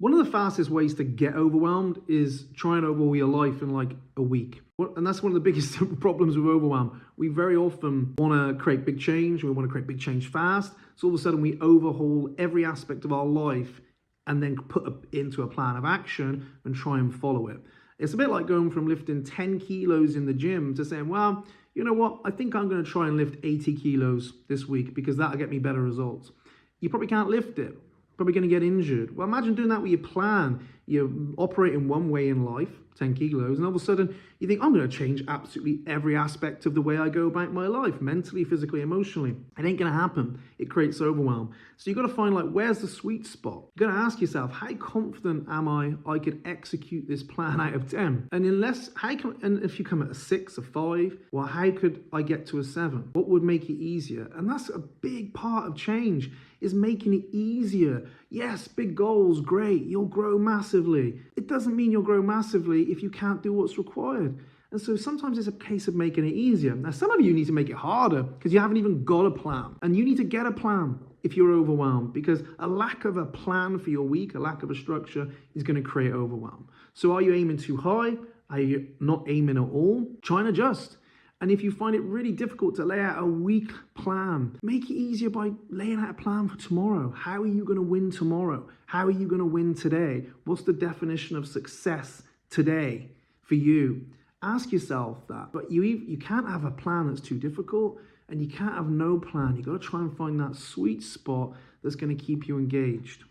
One of the fastest ways to get overwhelmed is try and overhaul your life in like a week. And that's one of the biggest problems with overwhelm. We very often want to create big change. We want to create big change fast. So all of a sudden we overhaul every aspect of our life and then put it into a plan of action and try and follow it. It's a bit like going from lifting 10 kilos in the gym to saying, well, you know what? I think I'm going to try and lift 80 kilos this week because that'll get me better results. You probably can't lift it. Probably going to get injured. Well, imagine doing that with your plan. You're operating one way in life, 10 kilos, and all of a sudden you think, I'm going to change absolutely every aspect of the way I go about my life, mentally, physically, emotionally. It ain't going to happen. It creates overwhelm. So you've got to find, like, where's the sweet spot? You've got to ask yourself, how confident am I could execute this plan out of 10? And if you come at a 6, a 5, well, how could I get to a 7? What would make it easier? And that's a big part of change, is making it easier. Yes, big goals, great. You'll grow massively. It doesn't mean you'll grow massively if you can't do what's required. And so sometimes it's a case of making it easier. Now, some of you need to make it harder because you haven't even got a plan. And you need to get a plan if you're overwhelmed, because a lack of a plan for your week, a lack of a structure is going to create overwhelm. So are you aiming too high? Are you not aiming at all? Try and adjust. And if you find it really difficult to lay out a week plan, make it easier by laying out a plan for tomorrow. How are you going to win tomorrow? How are you going to win today? What's the definition of success today for you? Ask yourself that. But you can't have a plan that's too difficult, and you can't have no plan. You've got to try and find that sweet spot that's going to keep you engaged.